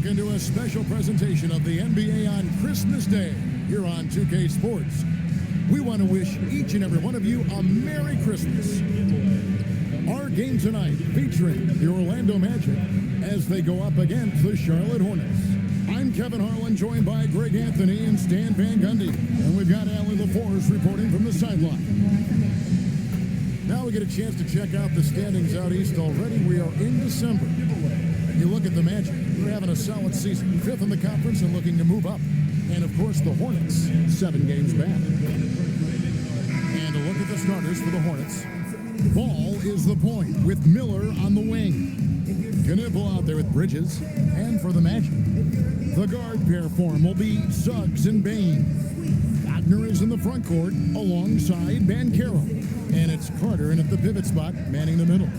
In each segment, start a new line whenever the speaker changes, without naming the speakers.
Welcome to a special presentation of the NBA on Christmas Day here on 2K Sports. We want to wish each and every one of you a Merry Christmas. Our game tonight featuring the Orlando Magic as they go up against the Charlotte Hornets. I'm Kevin Harlan, joined by Greg Anthony and Stan Van Gundy. And we've got Alan LaForce reporting from the sideline. Now we get a chance to check out the standings out east already. We are in December. You look at the Magic, they're having a solid season. 5th in the conference and looking to move up. And, of course, the Hornets, 7 games back. And a look at the starters for the Hornets. Ball is the point with Miller on the wing. Knipple out there with Bridges. And for the Magic, the guard pair form will be Suggs and Bain. Wagner is in the front court alongside Banchero. And it's Carter in at the pivot spot, manning the middle.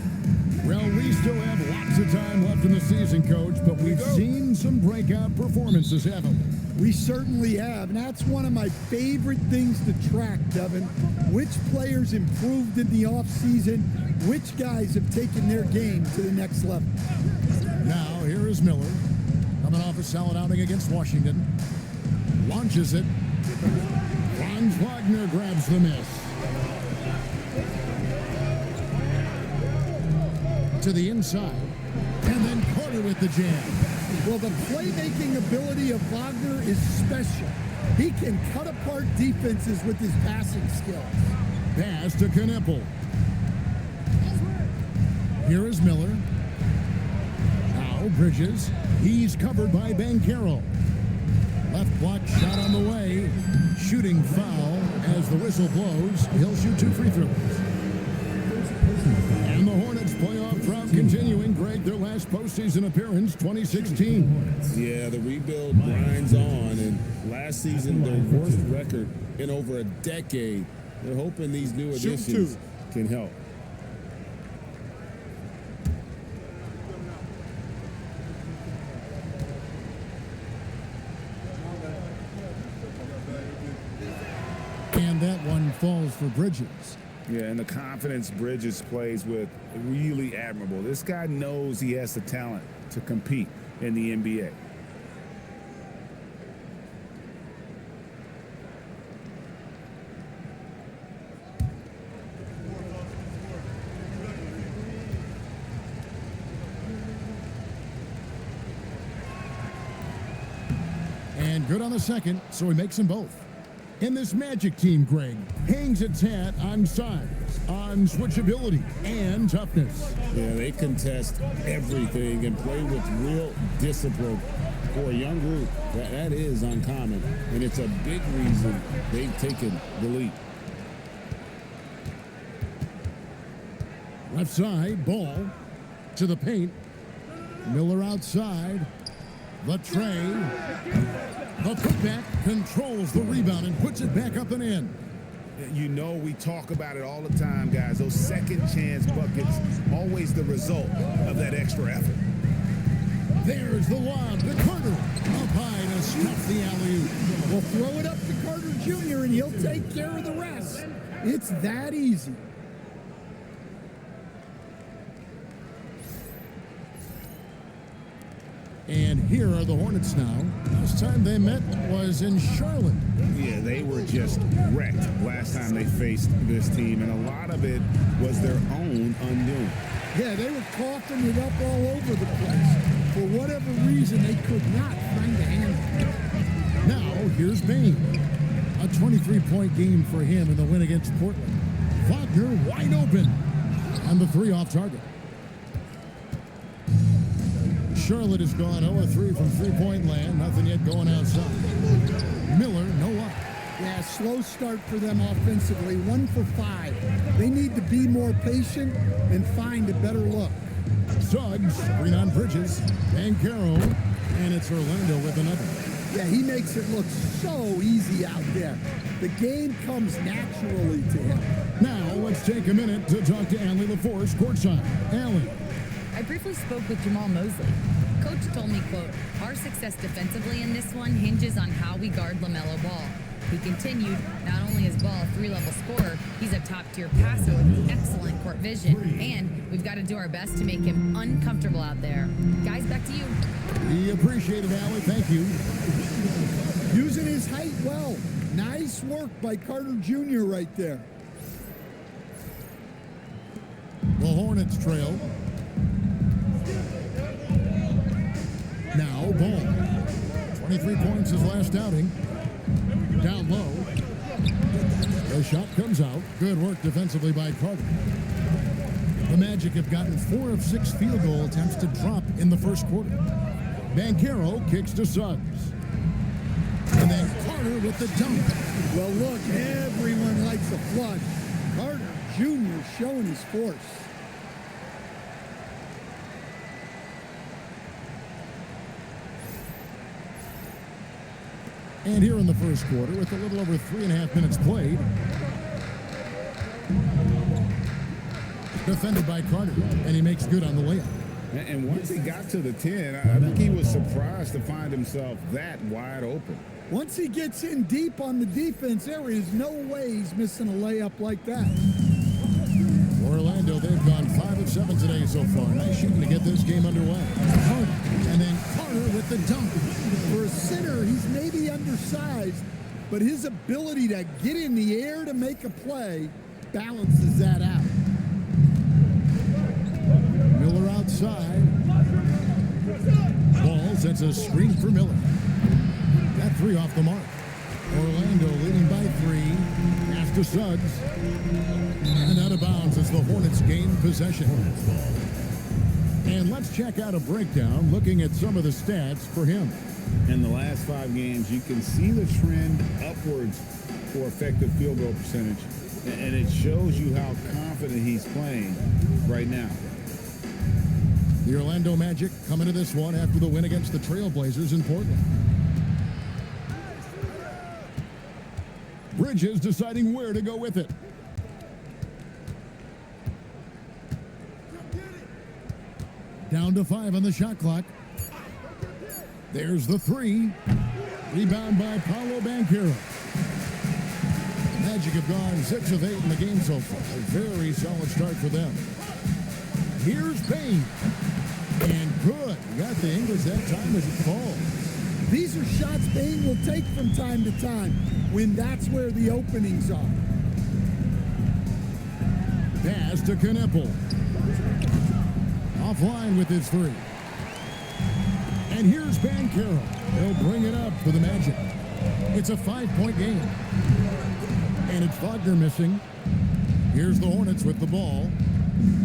Well, we still have lots of time left in the season, Coach, but we've seen some breakout performances, haven't we?
We certainly have, and that's one of my favorite things to track, Devin. Which players improved in the offseason, which guys have taken their game to the next level.
Now, here is Miller, coming off a solid outing against Washington. Launches it. Franz Wagner grabs the miss. To the inside, and then Carter with the jam.
Well, the playmaking ability of Wagner is special. He can cut apart defenses with his passing skills.
Pass to Knipple. Here is Miller. Now Bridges. He's covered by Banchero. Left block shot on the way. Shooting foul as the whistle blows. He'll shoot 2 free throws. And the Hornets playoff drought continuing. Greg, their last postseason appearance, 2016.
Yeah, the rebuild grinds on, and last season, their worst record in over a decade. They're hoping these new additions can help.
And that one falls for Bridges.
Yeah, and the confidence Bridges plays with, really admirable. This guy knows he has the talent to compete in the NBA.
And good on the second, so he makes them both. And this Magic team, Greg, hangs its hat on size, on switchability, and toughness.
Yeah, they contest everything and play with real discipline. For a young group, that is uncommon, and it's a big reason they've taken the lead.
Left side, ball to the paint. Miller outside. The tray. The putback controls the rebound and puts it back up and in.
You know, we talk about it all the time, guys. Those second chance buckets, always the result of that extra effort.
There's the lob to Carter. Up high to stuff the alley-oop.
We'll throw it up to Carter Jr. and he'll take care of the rest. It's that easy.
And here are the Hornets now. Last time they met was in Charlotte.
Yeah, they were just wrecked last time they faced this team, and a lot of it was their own undoing.
Yeah, they were coughing it up all over the place. For whatever reason, they could not find a handle.
Now, here's Bain. A 23-point game for him in the win against Portland. Wagner wide open. And the 3 off target. Charlotte has gone 0-3 from three-point land. Nothing yet going outside. Miller, no luck.
Yeah, slow start for them offensively. 1 for 5. They need to be more patient and find a better look.
Suggs, screen on Bridges. Banchero, and it's Orlando with another.
Yeah, he makes it look so easy out there. The game comes naturally to him.
Now, let's take a minute to talk to Alan LaForce, courtside. Alan.
I briefly spoke with Jamal Mosley. Coach told me, quote, "Our success defensively in this one hinges on how we guard LaMelo Ball. He continued, not only is Ball a 3-level scorer, he's a top-tier passer with excellent court vision, and we've got to do our best to make him uncomfortable out there. Guys, back to you.
We appreciate it, Allie. Thank you.
Using his height well. Nice work by Carter Jr. right there.
The Hornets trail. Now Ball. 23 points his last outing. Down low. The shot comes out. Good work defensively by Carter. The Magic have gotten 4 of 6 field goal attempts to drop in the first quarter. Banchero kicks to Suggs. And then Carter with the dunk.
Well, look, everyone likes a flush. Carter Jr. showing his force.
And here in the first quarter, with a little over 3.5 minutes played, defended by Carter, and he makes good on the layup.
And once he got to the 10, I think he was surprised to find himself that wide open.
Once he gets in deep on the defense, there is no way he's missing a layup like that.
Orlando, they've gone 5 of 7 today so far. Nice shooting to get this game underway. And then Carter with the dunk.
For a center, he's maybe undersized, but his ability to get in the air to make a play balances that out.
Miller outside. Ball sets a screen for Miller. That 3 off the mark. Orlando leading by 3. Pass to Suggs. And out of bounds as the Hornets gain possession. And let's check out a breakdown looking at some of the stats for him.
In the last 5 games, you can see the trend upwards for effective field goal percentage. And it shows you how confident he's playing right now.
The Orlando Magic coming to this one after the win against the Trailblazers in Portland. Bridges deciding where to go with it. Down to 5 on the shot clock. There's the 3. Rebound by Paolo Banchero. Magic have gone 6 of 8 in the game so far. A very solid start for them. Here's Payne. And good. You got the English that time as it falls.
These are shots Payne will take from time to time when that's where the openings are.
Pass to Kneppel. Offline with his 3. And here's Banchero. He'll bring it up for the Magic. It's a 5-point game. And it's Wagner missing. Here's the Hornets with the ball.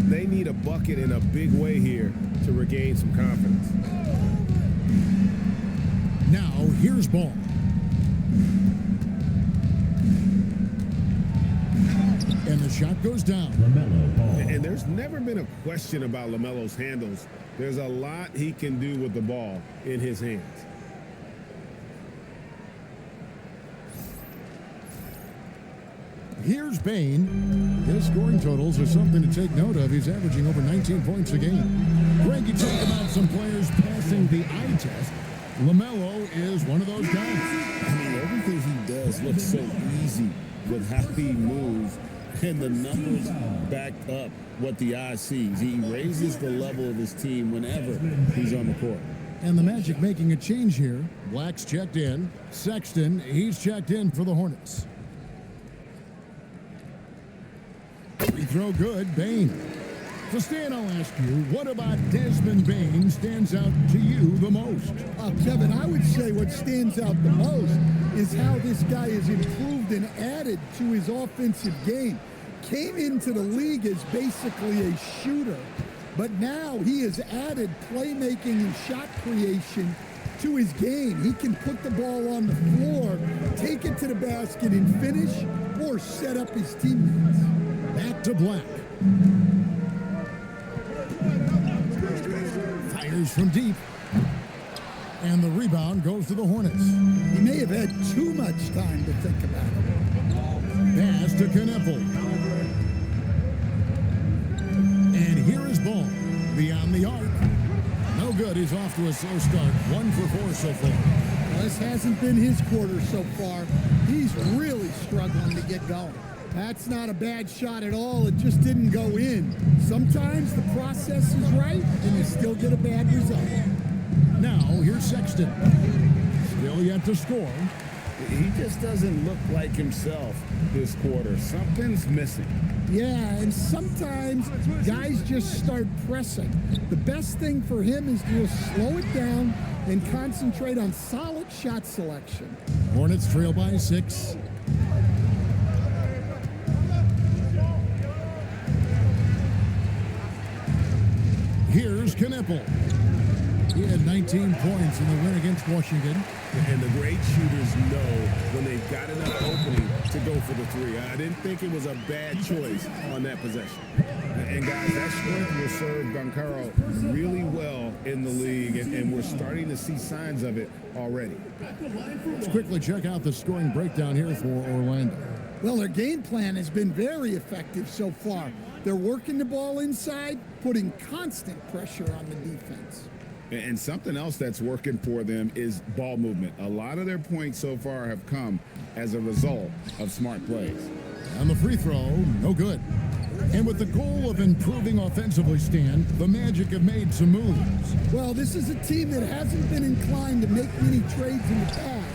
They need a bucket in a big way here to regain some confidence.
Now, here's Ball. And the shot goes down.
And there's never been a question about LaMelo's handles. There's a lot he can do with the ball in his hands.
Here's Bain. His scoring totals are something to take note of. He's averaging over 19 points a game. Greg, you talked about some players passing the eye test. LaMelo is one of those guys.
I mean, everything he does looks so easy with how he moves, and the numbers back up what the eye sees. He raises the level of his team whenever he's on the court.
And the Magic making a change here. Black's checked in. Sexton, he's checked in for the Hornets. Free throw good, Bain. So Stan, I'll ask you, what about Desmond Bain stands out to you the most?
Kevin, I would say what stands out the most is how this guy has improved and added to his offensive game. Came into the league as basically a shooter, but now he has added playmaking and shot creation to his game. He can put the ball on the floor, take it to the basket and finish, or set up his teammates.
Back to Black. Fires from deep. And the rebound goes to the Hornets.
He may have had too much time to think about it.
Pass to Kneppel. And here is Ball. Beyond the arc. No good. He's off to a slow start. 1 for 4 so far.
This hasn't been his quarter so far. He's really struggling to get going. That's not a bad shot at all. It just didn't go in. Sometimes the process is right, and you still get a bad result.
Now, here's Sexton. Still yet to score.
He just doesn't look like himself this quarter. Something's missing.
Yeah, and sometimes guys just start pressing. The best thing for him is to just slow it down and concentrate on solid shot selection.
Hornets trail by 6. Here's Knippel. He had 19 points in the win against Washington.
And the great shooters know when they've got enough opening to go for the three. I didn't think it was a bad choice on that possession.
And guys, that strength will serve Bancaro really well in the league, and we're starting to see signs of it already.
Let's quickly check out the scoring breakdown here for Orlando.
Well, their game plan has been very effective so far. They're working the ball inside, putting constant pressure on the defense.
And something else that's working for them is ball movement. A lot of their points so far have come as a result of smart plays.
And the free throw, no good. And with the goal of improving offensively, Stan, the Magic have made some moves.
Well, this is a team that hasn't been inclined to make many trades in the past.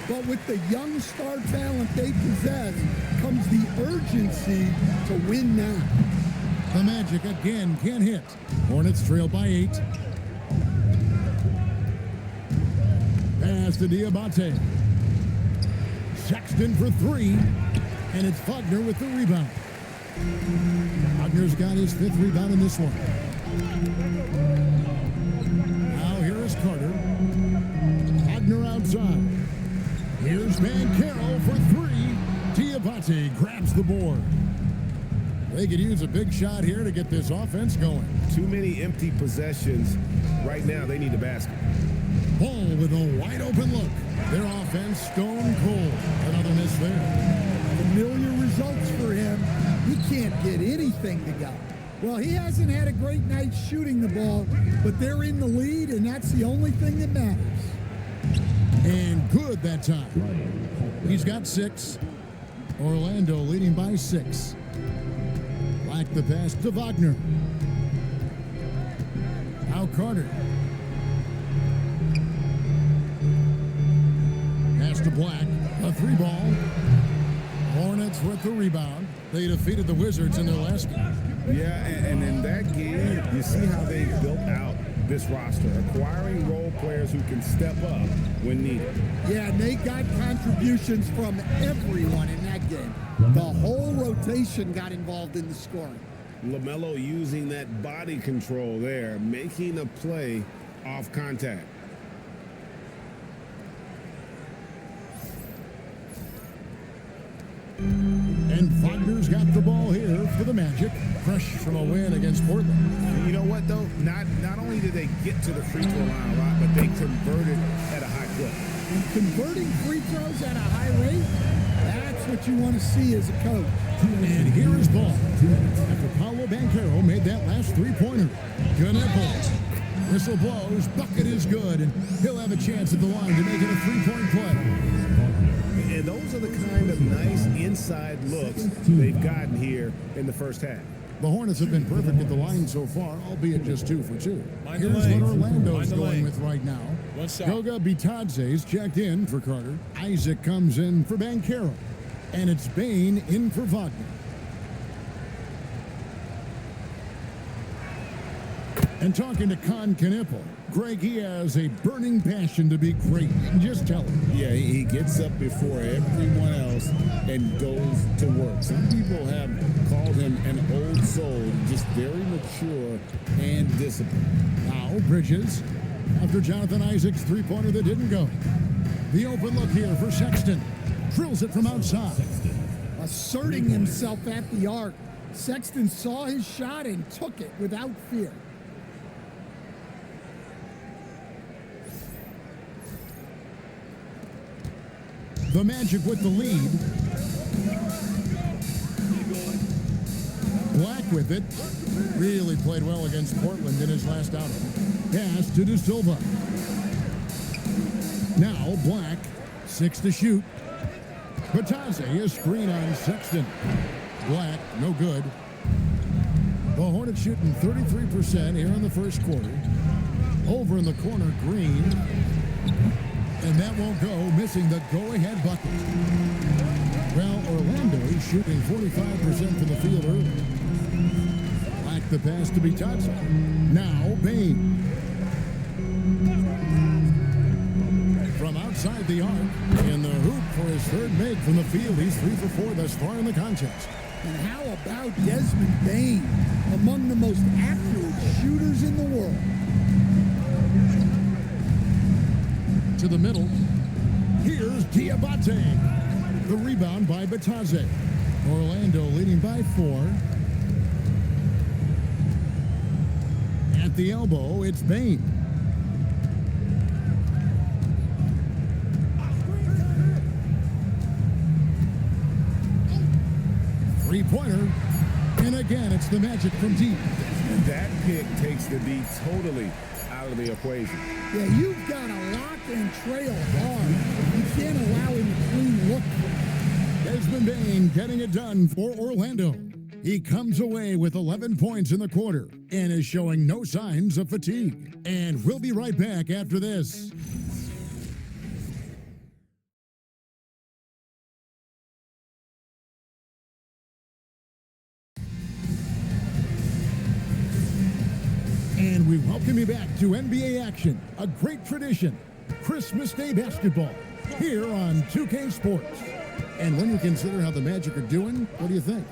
But with the young star talent they possess comes the urgency to win now.
The Magic again can't hit. Hornets trail by 8. Pass to Diabate. Sexton for 3. And it's Wagner with the rebound. Wagner's got his 5th rebound in this one. Now here is Carter. Wagner outside. Here's Bancaro for 3. Diabate grabs the board. They could use a big shot here to get this offense going.
Too many empty possessions. Right now, they need a basket.
Ball with a wide open look. Their offense stone cold. Another miss there.
Familiar results for him. He can't get anything to go. Well, he hasn't had a great night shooting the ball, but they're in the lead, and that's the only thing that matters.
And good that time. He's got 6. Orlando leading by 6. Like the pass to Wagner. Now Carter. Pass to Black. A 3 ball. Hornets with the rebound. They defeated the Wizards in their last game.
Yeah, and in that game, you see how they built out this roster, acquiring role players who can step up when needed.
Yeah, and they got contributions from everyone in that game. The whole rotation got involved in the scoring.
LaMelo using that body control there, making a play off contact.
And Wagner's got the ball here for the Magic. Fresh from a win against Portland.
You know what, though? Not only did they get to the free throw line a lot, but they converted at a high clip.
And converting free throws at a high rate, that's what you want to see as a coach.
And here is ball. After Paolo Bancaro made that last 3-pointer. Knippel. Whistle blows, bucket is good, and he'll have a chance at the line to make it a 3-point play.
And those are the kind of nice inside looks they've gotten here in the first half.
The Hornets have been perfect at the line so far, albeit just 2 for 2. Here's what Orlando's going with right now. Goga Bitadze's checked in for Carter. Isaac comes in for Bancaro. And it's Bain in for Wagner. And talking to Knippel, Greg, he has a burning passion to be great. Just tell him.
Yeah, he gets up before everyone else and goes to work. Some people have called him an old soul, just very mature and disciplined.
Now, Bridges, after Jonathan Isaac's 3-pointer that didn't go. The open look here for Sexton. Drills it from outside.
Asserting himself at the arc, Sexton saw his shot and took it without fear.
The Magic with the lead. Black with it. Really played well against Portland in his last outing. Pass to De Silva. Now Black, 6 to shoot. Batazzi, a screen on Sexton. Black, no good. The Hornets shooting 33% here in the first quarter. Over in the corner, Green. And that won't go, missing the go-ahead bucket. Well, Orlando is shooting 45% from the field early. Black the pass to Batazzi. Now Bain. From outside the arc, in the hoop for his third make from the field. He's 3 for 4 thus far in the contest.
And how about Desmond Bain, among the most accurate shooters in the world?
To the middle. Here's Diabate. The rebound by Batazzi. Orlando leading by 4. At the elbow, it's Bain. Three-pointer. And again, it's the Magic from deep.
And that pick takes the D totally out of the equation.
Yeah, you've got to lock and trail hard. You can't allow him to clean look.
Desmond Bain getting it done for Orlando. He comes away with 11 points in the quarter and is showing no signs of fatigue. And we'll be right back after this. And we welcome you back to NBA action, a great tradition, Christmas Day basketball, here on 2K Sports. And when you consider how the Magic are doing, what do you think?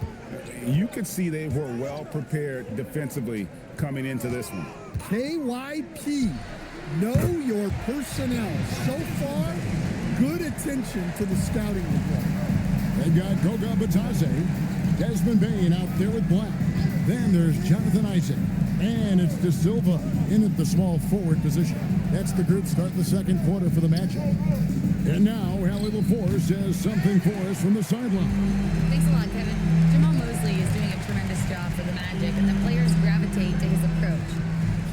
You could see they were well prepared defensively coming into this one.
KYP, know your personnel. So far, good attention to the scouting report.
They've got Goga Batazzi, Desmond Bain out there with Black. Then there's Jonathan Isaac. And it's De Silva in at the small forward position. That's the group starting the second quarter for the Magic. And now, Allie Laforce has something for us from the sideline.
Thanks a lot, Kevin. Jamal Mosley is doing a tremendous job for the Magic, and the players gravitate to his approach.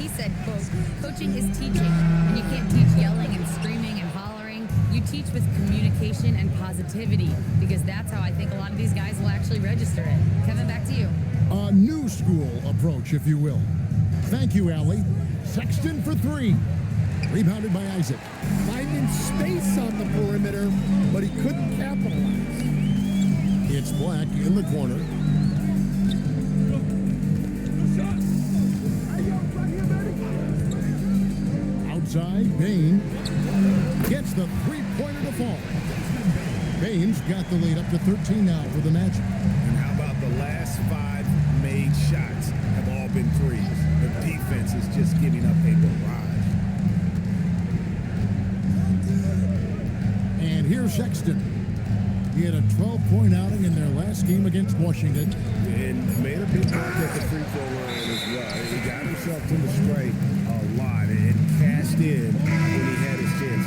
He said, quote, coaching is teaching, and you can't teach yelling and screaming and hollering. You teach with communication and positivity, because that's how I think a lot of these guys will actually register it. Kevin, back to you.
A new school approach, if you will. Thank you, Allie. Sexton for 3. Rebounded by Isaac.
Finding space on the perimeter, but he couldn't capitalize.
It's Black in the corner. Outside, Bain gets the three-pointer to fall. Bain's got the lead up to 13 now for the Magic.
And how about the last 5 made shots have all been threes? The defense is just giving up a barrage.
And here's Sexton. He had a 12-point outing in their last game against Washington.
And made a big mark at the free throw line as well. He got himself to the strike a lot and cashed in when he had his chance.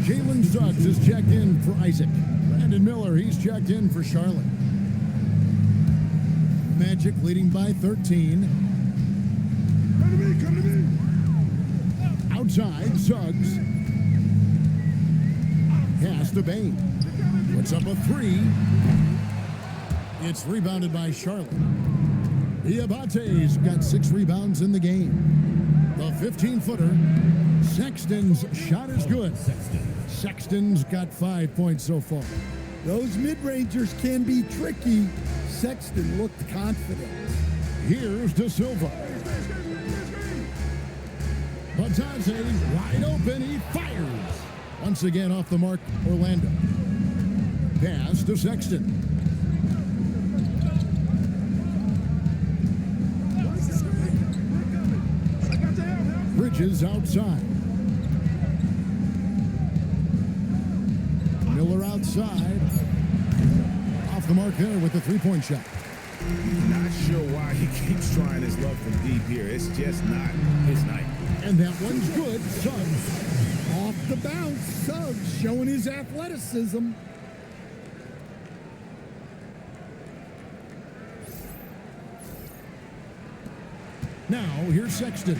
Jalen Suggs is checked in for Isaac. Brandon Miller, he's checked in for Charlotte. Magic leading by 13.
Come to me.
Outside, Suggs. Pass to Bain. Puts up a 3. It's rebounded by Charlotte. Diabate's got 6 rebounds in the game. The 15-footer. Sexton's shot is good. Sexton's got 5 points so far.
Those mid-rangers can be tricky. Sexton looked confident.
Here's De Silva. Batazzi wide open. He fires. Once again off the mark, Orlando. Pass to Sexton. Bridges outside. Miller outside. Off the mark there with the three-point shot.
Not sure why he keeps trying his luck from deep here. It's just not his night.
And that one's good. Suggs.
Off the bounce, Suggs showing his athleticism.
Now, here's Sexton.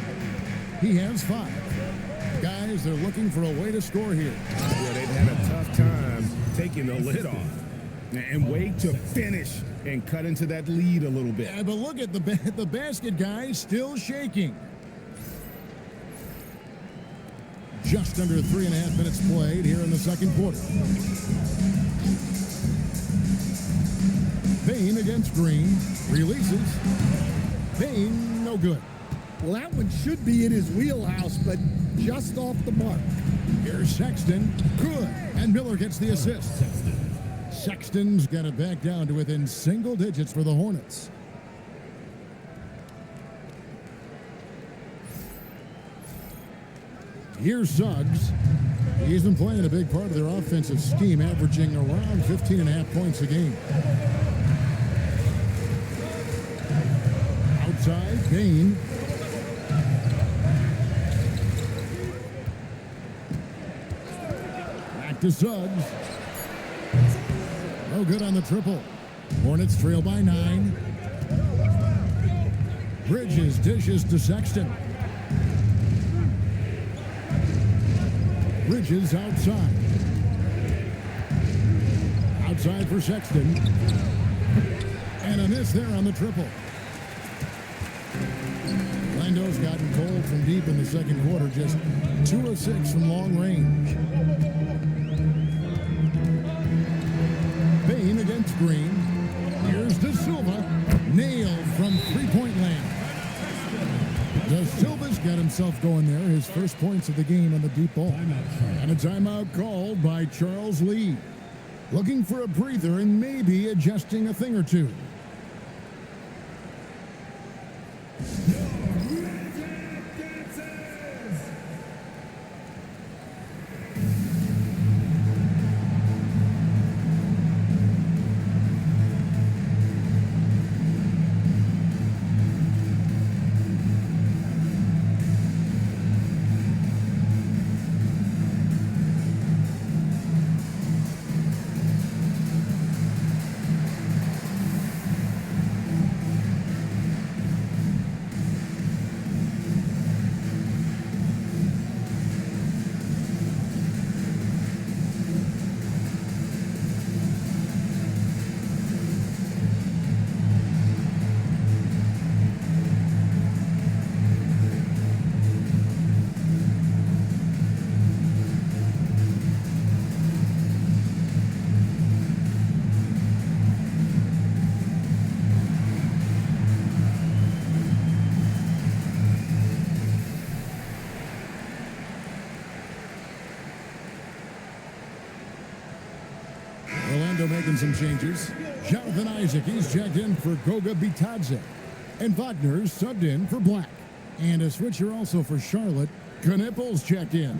He has 5. Guys, they're looking for a way to score here.
Yeah, they've had a tough time taking the lid off. And wait to finish and cut into that lead a little bit.
Yeah, but look at the basket, guys, still shaking. Just under 3.5 minutes played here in the second quarter. Bain against Green. Releases. Bain, no good.
Well, that one should be in his wheelhouse, but just off the mark.
Here's Sexton. Good. And Miller gets the assist. Sexton's got it back down to within single digits for the Hornets. Here's Suggs. He's been playing a big part of their offensive scheme, averaging around 15.5 points a game. Outside, Bain. Back to Suggs. No good on the triple. Hornets trail by 9. Bridges dishes to Sexton. Bridges outside. Outside for Sexton. And a miss there on the triple. Orlando's gotten cold from deep in the second quarter, just 2 of 6 from long range. Bain against Green. Here's De Silva. Nailed from three-point land. De Silva's got himself going there. His first points of the game on the deep ball. And a timeout called by Charles Lee. Looking for a breather and maybe adjusting a thing or two. Orlando making some changes. Jonathan Isaac, he's checked in for Goga Bitadze. And Wagner's subbed in for Black. And a switcher also for Charlotte. Knippel's checked in.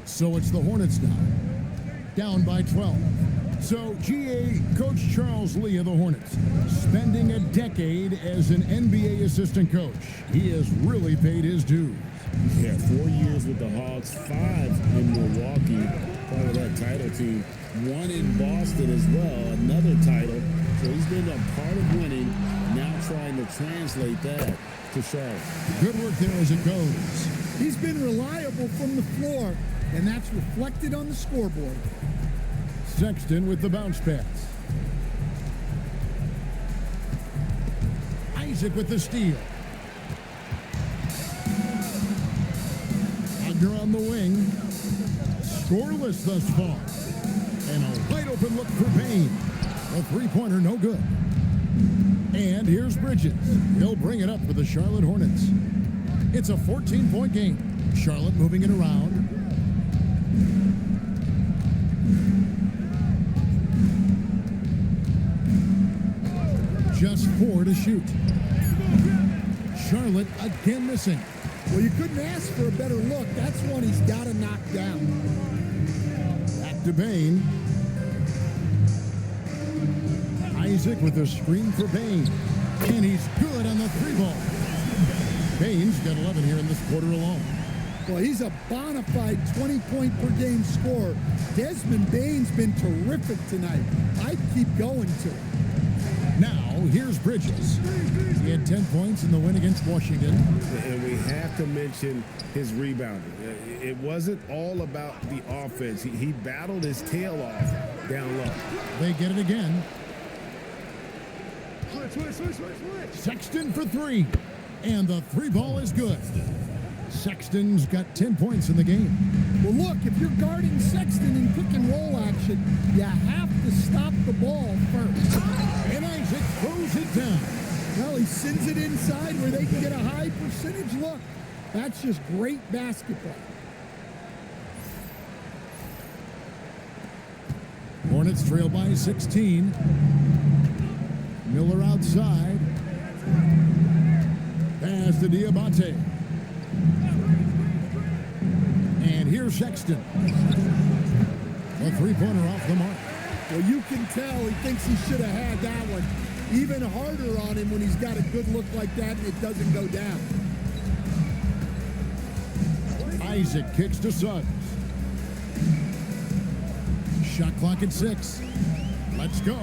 So it's the Hornets now, down by 12. So GA Coach Charles Lee of the Hornets, spending a decade as an NBA assistant coach. He has really paid his dues.
Yeah, 4 years with the Hawks, 5 in Milwaukee, part of that title team. 1 in Boston as well, another title. So he's been a part of winning, now trying to translate that to Charlotte.
Good work there as it goes.
He's been reliable from the floor, and that's reflected on the scoreboard.
Sexton with the bounce pass. Isaac with the steal. Wagner on the wing. Scoreless thus far. And a wide open look for Payne. A three-pointer, no good. And here's Bridges. He'll bring it up for the Charlotte Hornets. It's a 14-point game. Charlotte moving it around. Just 4 to shoot. Charlotte again missing.
Well, you couldn't ask for a better look. That's one he's got to knock down.
Back to Bain. Isaac with a screen for Bain. And he's good on the three ball. Bain's got 11 here in this quarter alone.
Well, he's a bona fide 20-point-per-game scorer. Desmond Bain's been terrific tonight. I'd keep going to it.
Now, here's Bridges. He had 10 points in the win against Washington.
And we have to mention his rebounding. It wasn't all about the offense. He battled his tail off down low.
They get it again. Sexton for three. And the three ball is good. Sexton's got 10 points in the game.
Well, look, if you're guarding Sexton in pick and roll action, you have to stop the ball first.
And Isaac throws it down.
Well, he sends it inside where they can get a high percentage look. That's just great basketball.
Hornets trail by 16. Miller outside. Pass to Diabate. And here's Sexton. A three-pointer off the mark.
Well, you can tell he thinks he should have had that one. Even harder on him when he's got a good look like that and it doesn't go down.
Isaac kicks to Suggs. Shot clock at 6. Let's go.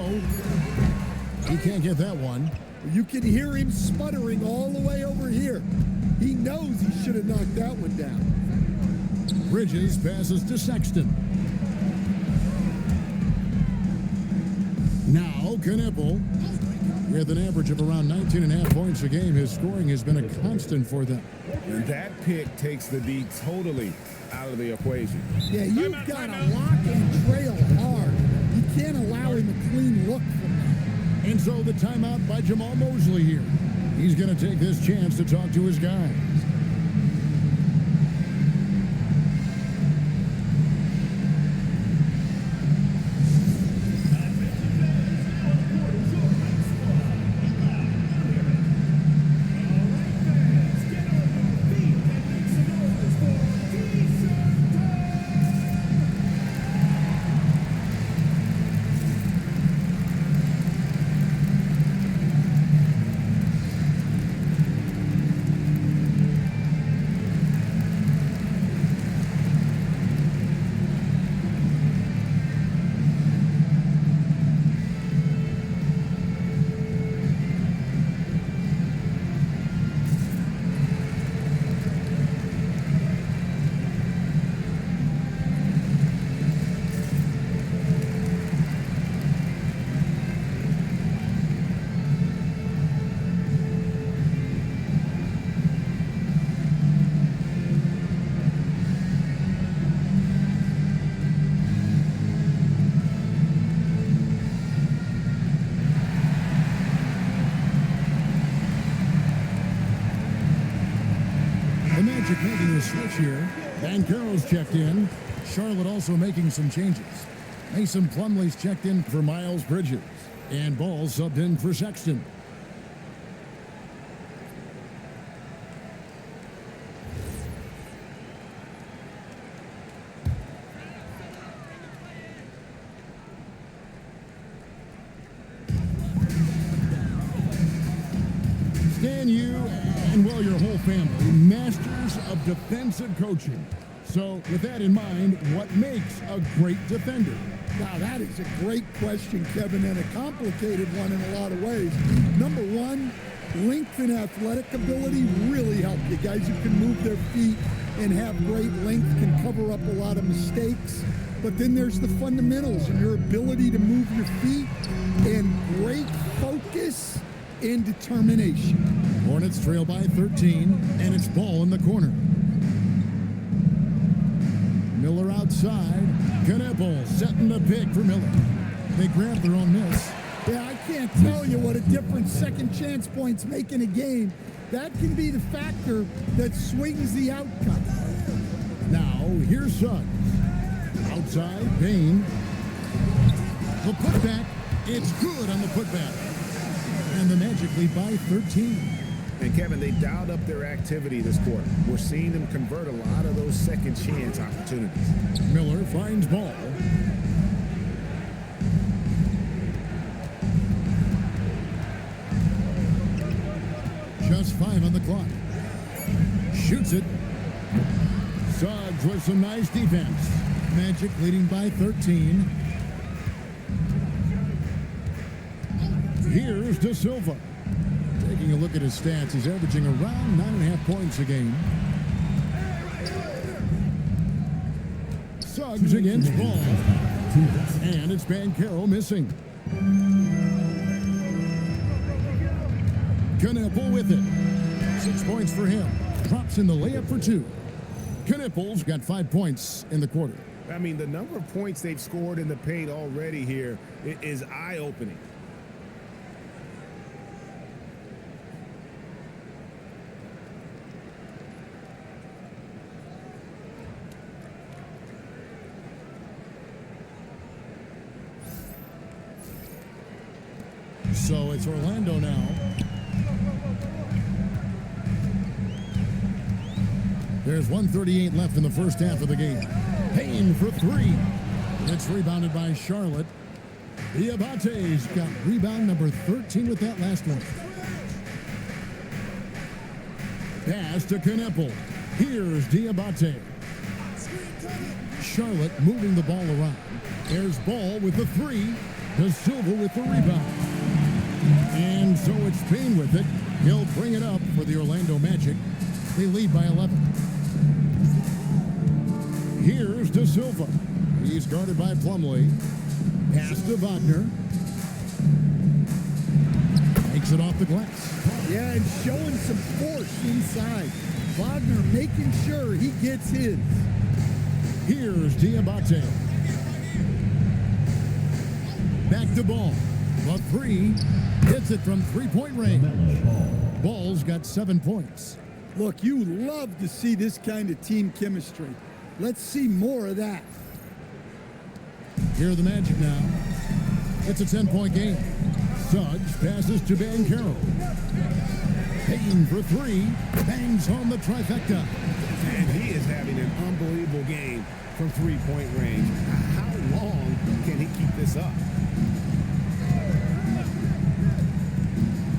He can't get that one.
You can hear him sputtering all the way over here. He knows he should have knocked that one down.
Bridges passes to Sexton. Now, Knippel. With an average of around 19.5 points a game, his scoring has been a constant for them.
And that pick takes the D totally out of the equation.
Yeah, you've got to lock and trail hard. You can't allow him a clean look from that.
And so the timeout by Jamal Mosley here. He's going to take this chance to talk to his guys. Magic making a switch here. Banchero's checked in. Charlotte also making some changes. Mason Plumlee's checked in for Miles Bridges. And Ball subbed in for Sexton. Stan, you and, well, your whole family, masters of defensive coaching. So with that in mind, what makes a great defender?
Wow, that is a great question, Kevin, and a complicated one in a lot of ways. Number one, length and athletic ability really help you. Guys who can move their feet and have great length can cover up a lot of mistakes. But then there's the fundamentals and your ability to move your feet and great focus and determination.
Hornets trail by 13, and it's Ball in the corner. Miller outside. Knippel setting the pick for Miller. They grab their own miss.
Yeah, I can't tell you what a difference second chance points make in a game. That can be the factor that swings the outcome.
Now, here's Suggs. Outside, Payne. The putback. It's good on the putback. And the Magic lead by 13.
And Kevin, they dialed up their activity this quarter. We're seeing them convert a lot of those second chance opportunities.
Miller finds Ball. Just 5 on the clock. Shoots it. Suggs with some nice defense. Magic leading by 13. Here's De Silva. Taking a look at his stats, he's averaging around 9.5 points a game. Suggs against Ball. And it's Banchero missing. Knippel with it. 6 points for him. Drops in the layup for 2. Knippel's got 5 points in the quarter.
I mean, the number of points they've scored in the paint already here is eye-opening.
So it's Orlando now. There's 1:38 left in the first half of the game. Payne for 3. It's rebounded by Charlotte. Diabate's got rebound number 13 with that last one. Pass to Knippel. Here's Diabate. Charlotte moving the ball around. There's Ball with the 3. De Silva with the rebound. And so it's Payne with it. He'll bring it up for the Orlando Magic. They lead by 11. Here's De Silva. He's guarded by Plumlee. Pass to Wagner. Takes it off the glass.
Yeah, and showing some force inside. Wagner making sure he gets his.
Here's Diabate. Back to Ball. A 3. Hits it from three-point range. Ball's got 7 points.
Look, you love to see this kind of team chemistry. Let's see more of that.
Here are the Magic now. It's a 10-point game. Suggs passes to Banchero. Payne for 3. Bangs home the trifecta.
And he is having an unbelievable game from three-point range. How long can he keep this up?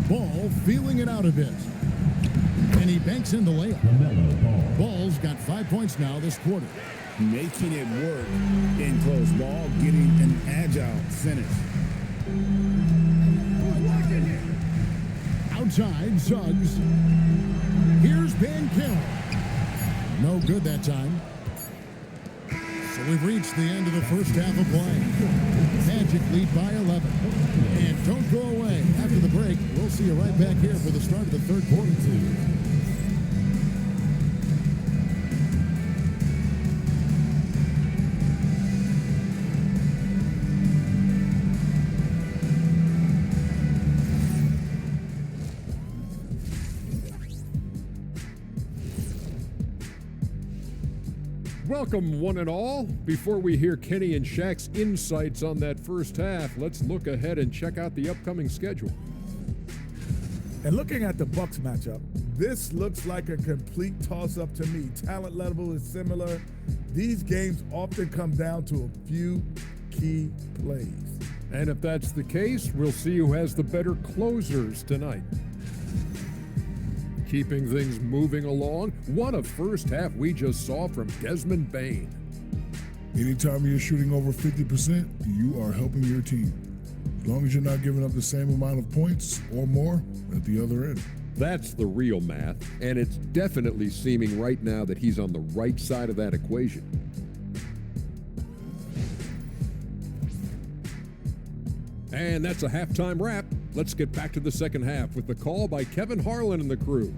Ball feeling it out a bit. And he banks in the layup. Ball's got 5 points now this quarter.
Making it work in close ball, getting an agile finish.
Outside, Suggs. Here's Banchero. No good that time. So we've reached the end of the first half of play. Magic lead by 11. And don't go away. After the break, we'll see you right back here for the start of the third quarter.
Welcome, one and all. Before we hear Kenny and Shaq's insights on that first half, let's look ahead and check out the upcoming schedule.
And looking at the Bucks matchup, this looks like a complete toss-up to me. Talent level is similar. These games often come down to a few key plays.
And if that's the case, we'll see who has the better closers tonight. Keeping things moving along, what a first half we just saw from Desmond Bane.
Anytime you're shooting over 50%, you are helping your team. As long as you're not giving up the same amount of points or more at the other end.
That's the real math, and it's definitely seeming right now that he's on the right side of that equation. And that's a halftime wrap. Let's get back to the second half with the call by Kevin Harlan and the crew.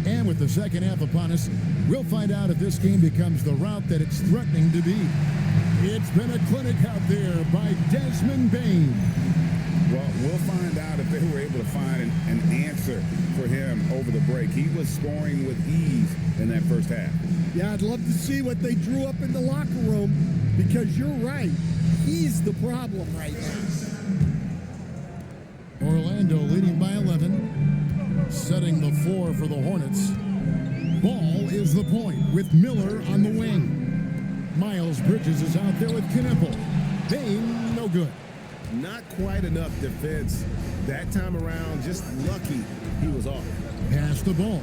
And with the second half upon us, we'll find out if this game becomes the route that it's threatening to be. It's been a clinic out there by Desmond Bane.
Well, we'll find out if they were able to find an answer for him over the break. He was scoring with ease in that first half.
Yeah, I'd love to see what they drew up in the locker room because you're right. He's the problem right now.
Orlando leading by 11, setting the floor for the Hornets. Ball is the point with Miller on the wing. Miles Bridges is out there with Knipple. Bain, no good.
Not quite enough defense that time around. Just lucky he was off.
Pass the ball.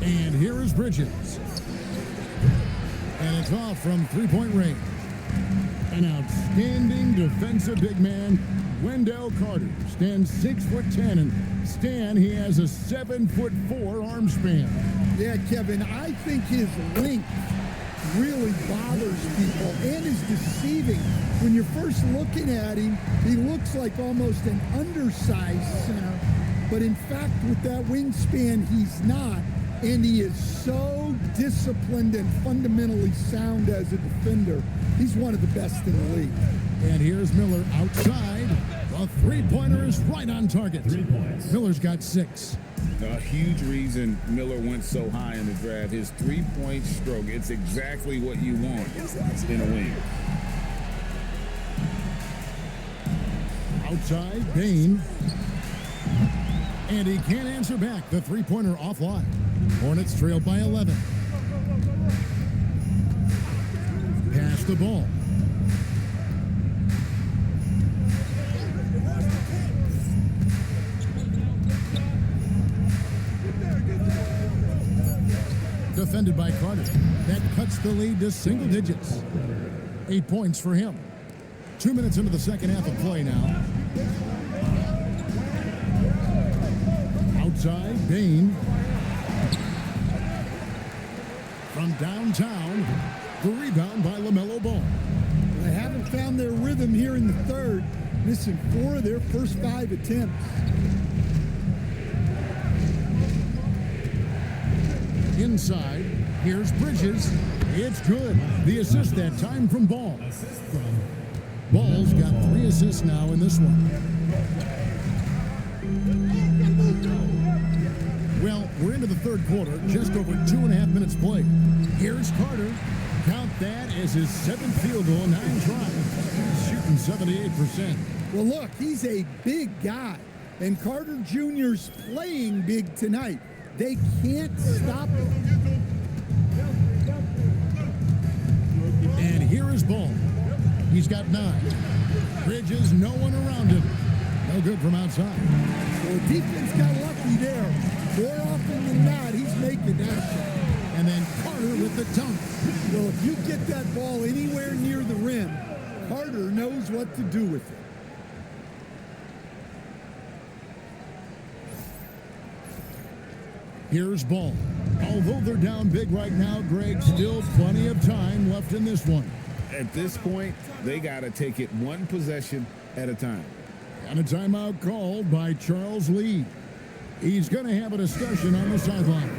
And here is Bridges. And it's off from three-point range. An outstanding defensive big man, Wendell Carter, stands 6'10", and Stan, he has a 7'4" arm span.
Yeah, Kevin, I think his length really bothers people and is deceiving. When you're first looking at him, he looks like almost an undersized center, but in fact, with that wingspan, he's not. And he is so disciplined and fundamentally sound as a defender. He's one of the best in the league.
And here's Miller outside. The three-pointer is right on target. 3 points. Miller's got 6.
A huge reason Miller went so high in the draft. His three-point stroke. It's exactly what you want in a wing.
Outside, Bain. And he can't answer back. The three-pointer offline. Hornets trail by 11. Pass the ball. Defended by Carter. That cuts the lead to single digits. 8 points for him. 2 minutes into the second half of play now. Outside, Bain. From downtown, the rebound by LaMelo Ball.
They haven't found their rhythm here in the third, missing 4 of their first 5 attempts.
Inside, here's Bridges. It's good. The assist that time from Ball. Ball's got 3 assists now in this one. Well, we're into the third quarter, just over 2.5 minutes played. Here's Carter. Count that as his 7th field goal, 9 tries. Shooting 78%.
Well, look, he's a big guy, and Carter Jr.'s playing big tonight. They can't stop him.
And here is Ball. He's got 9. Bridges, no one around him. No good from outside.
Well, the defense got lucky there. More often than not, he's making that shot.
And then Carter with the dunk.
Well, if you get that ball anywhere near the rim, Carter knows what to do with it.
Here's Ball. Although they're down big right now, Greg, still plenty of time left in this one.
At this point, they got to take it one possession at a time.
And a timeout called by Charles Lee. He's going to have a discussion on the sideline.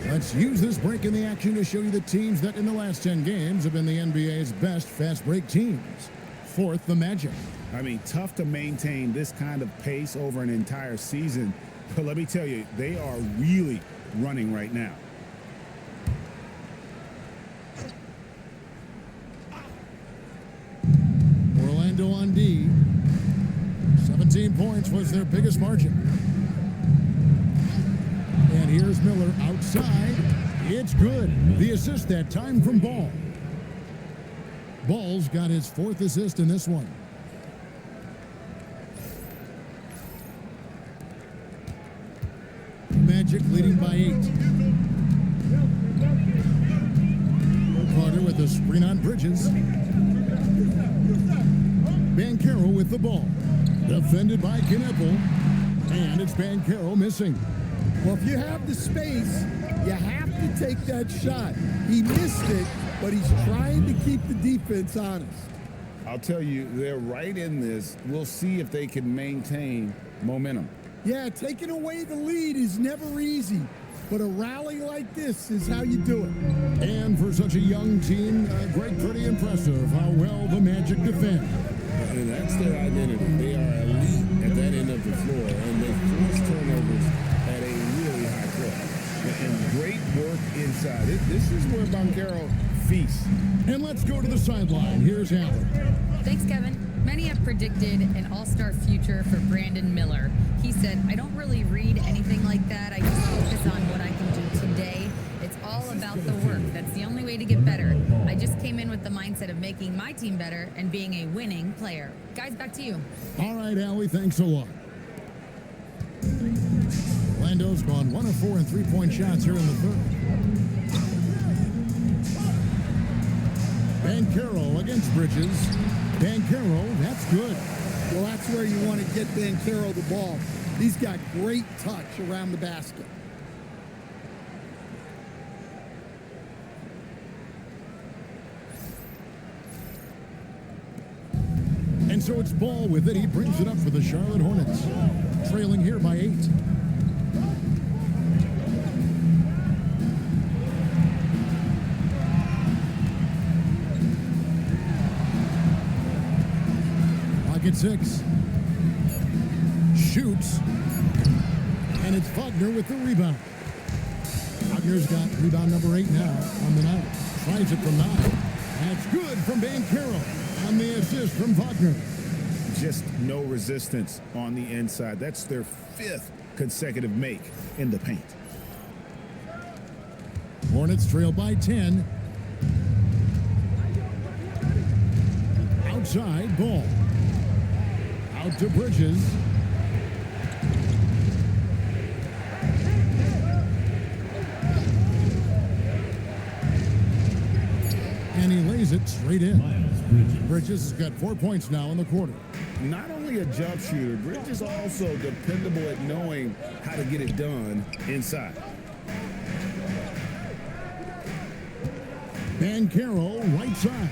Let's use this break in the action to show you the teams that in the last 10 games have been the NBA's best fast break teams. Fourth, the Magic.
I mean, tough to maintain this kind of pace over an entire season. But let me tell you, they are really running right now.
Orlando on D. 17 points was their biggest margin. And here's Miller outside. It's good. The assist that time from Ball. Ball's got his 4th assist in this one. Magic leading by 8. Carter with a screen on Bridges. Banchero with the ball. Defended by Knepel. And it's Banchero missing.
Well, if you have the space, you have to take that shot. He missed it, but he's trying to keep the defense honest.
I'll tell you, they're right in this. We'll see if they can maintain momentum.
Yeah, taking away the lead is never easy, but a rally like this is how you do it.
And for such a young team, Greg, pretty impressive how well the Magic defend.
And that's their identity. They are elite at that end of the floor, and they force turnovers at a really high clip.
And great work inside. This is where Banchero feasts.
And let's go to the sideline. Here's Allen.
Thanks, Kevin. Many have predicted an all-star future for Brandon Miller. He said, I don't really read anything like that. I just focus on what I can do today. It's all about the work. That's the only way to get better. I just came in with the mindset of making my team better and being a winning player. Guys, back to you.
All right, Allie, thanks a lot. Orlando's gone 1 of 4 in three-point shots here in the third. Banchero against Bridges. Banchero, that's good.
Well, that's where you want to get Banchero the ball. He's got great touch around the basket.
And so it's Ball with it. He brings it up for the Charlotte Hornets. Trailing here by 8. Pocket 6. Shoots. And it's Wagner with the rebound. Wagner's got rebound number 8 now on the night. Tries it from 9. That's good from Banchero on the assist from Wagner.
Just no resistance on the inside. That's their 5th consecutive make in the paint.
Hornets trail by 10. Outside, Ball. Out to Bridges. And he lays it straight in. Bridges has got 4 points now in the quarter.
Not only a jump shooter, Bridges also dependable at knowing how to get it done inside.
Banchero, right side.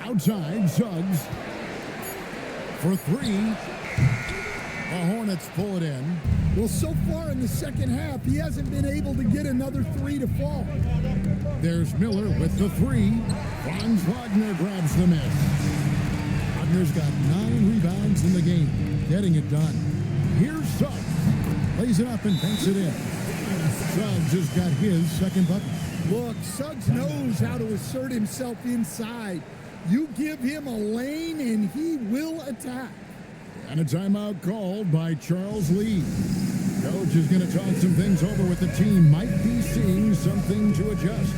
Outside, Suggs. For 3. The Hornets pull it in.
Well, so far in the second half, he hasn't been able to get another 3 to fall.
There's Miller with the 3. Franz Wagner grabs the miss. Wagner's got 9 rebounds in the game, getting it done. Here's Suggs. Lays it up and banks it in. Suggs has got his second bucket.
Look, Suggs knows how to assert himself inside. You give him a lane and he will attack.
And a timeout called by Charles Lee. Coach is going to talk some things over with the team. Might be seeing something to adjust.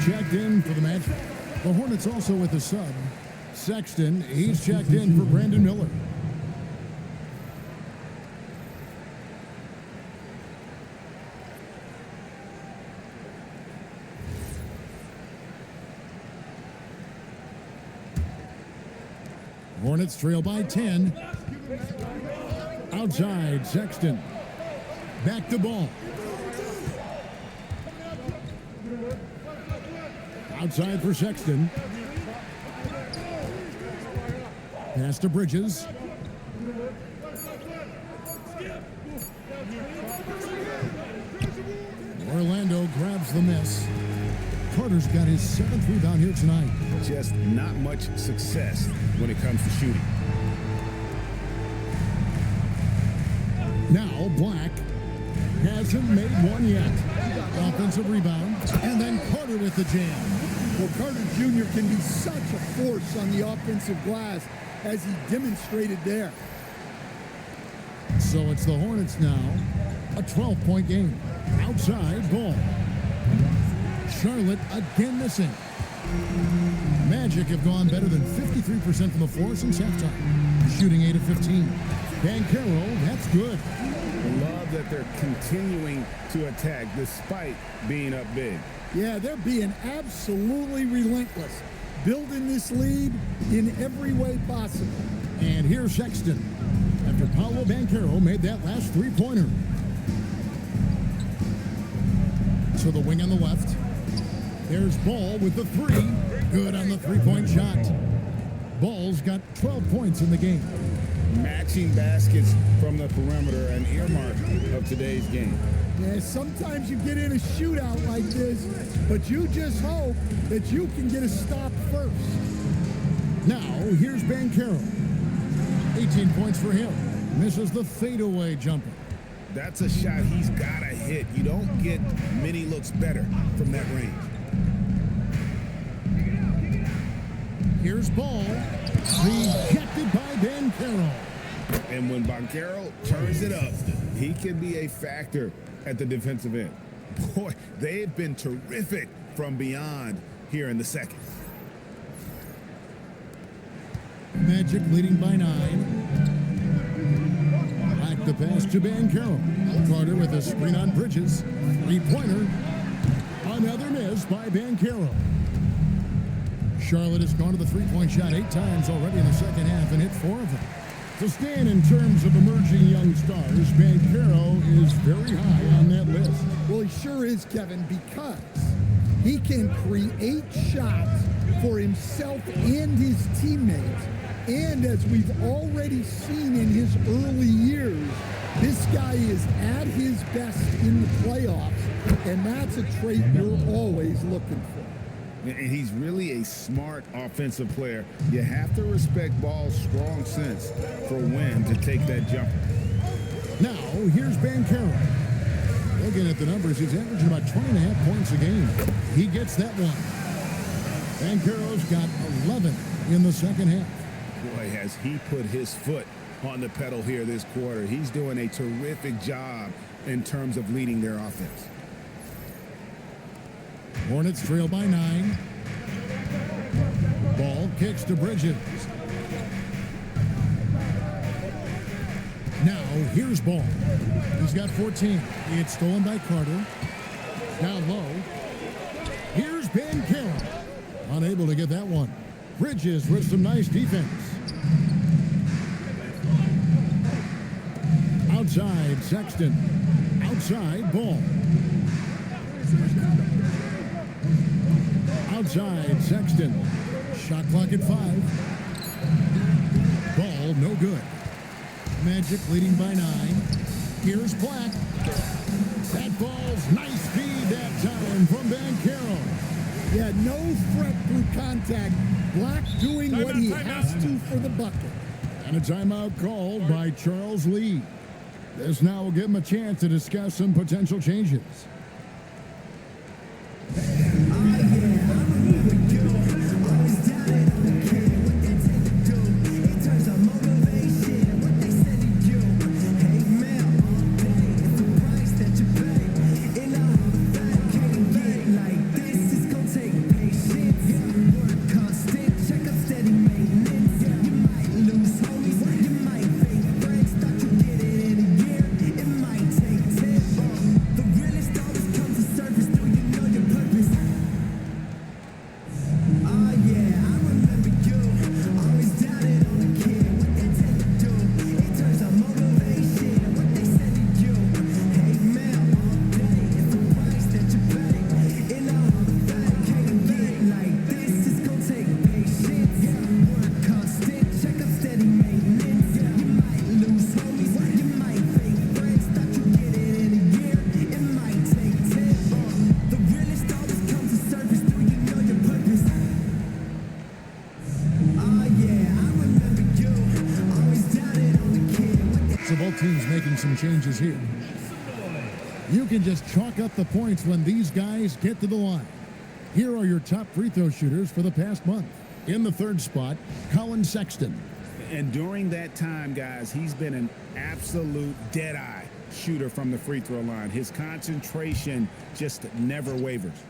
Checked in for the match. The Hornets also with a sub. Sexton, he's checked in for Brandon Miller. Hornets trail by 10. Outside, Sexton. Back to ball. Outside for Sexton. Pass to Bridges. Orlando grabs the miss. Carter's got his 7th rebound here tonight.
Just not much success when it comes to shooting.
Now Black hasn't made one yet. Offensive rebound, and then Carter with the jam.
Well, Carter Jr. can be such a force on the offensive glass as he demonstrated there.
So it's the Hornets now, a 12-point game. Outside, ball. Charlotte again missing. Magic have gone better than 53% from the floor since halftime. Shooting 8 of 15. Banchero, that's good.
Love that they're continuing to attack despite being up big.
Yeah, they're being absolutely relentless, building this lead in every way possible.
And here's Sexton after Paolo Banchero made that last three-pointer. So the wing on the left. There's Ball with the three. Good on the three-point shot. Ball's got 12 points in the game.
Matching baskets from the perimeter, an earmark of today's game.
Yeah, sometimes you get in a shootout like this, but you just hope that you can get a stop first.
Now, here's Banchero. 18 points for him. Misses the fadeaway jumper.
That's a shot he's got to hit. You don't get many looks better from that range.
Here's Ball. Rejected by Banchero.
And when Banchero turns it up, he can be a factor at the defensive end. Boy, they've been terrific from beyond here in the second.
Magic leading by 9. Back the pass to Banchero. Carter with a screen on Bridges. Three-pointer. Another miss by Banchero. Charlotte has gone to the three-point shot 8 times already in the second half and hit 4 of them. To stand in terms of emerging young stars, Banchero is very high on that list.
Well, he sure is, Kevin, because he can create shots for himself and his teammates. And as we've already seen in his early years, this guy is at his best in the playoffs, and that's a trait you're always looking for.
And he's really a smart offensive player. You have to respect Ball's strong sense for when to take that jumper.
Now, here's Banchero. Looking at the numbers, he's averaging about 20.5 points a game. He gets that one. Banchero's got 11 in the second half.
Boy, has he put his foot on the pedal here this quarter. He's doing a terrific job in terms of leading their offense.
Hornets trail by 9. Ball kicks to Bridges. Now, here's Ball. He's got 14. It's stolen by Carter. Down low. Here's Banchero. Unable to get that one. Bridges with some nice defense. Outside, Sexton. Outside, Ball. Outside, Sexton. Shot clock at 5. Ball, no good. Magic leading by 9. Here's Black. That ball's nice feed that time from Banchero.
Yeah, no threat through contact. Black doing what he has to for the bucket.
And a timeout called by Charles Lee. This now will give him a chance to discuss some potential changes. teams making some changes here. You can just chalk up the points when these guys get to the line. Here are your top free throw shooters for the past month. In the third spot, Colin Sexton.
And during that time, guys, he's been an absolute dead-eye shooter from the free throw line. His concentration just never wavers.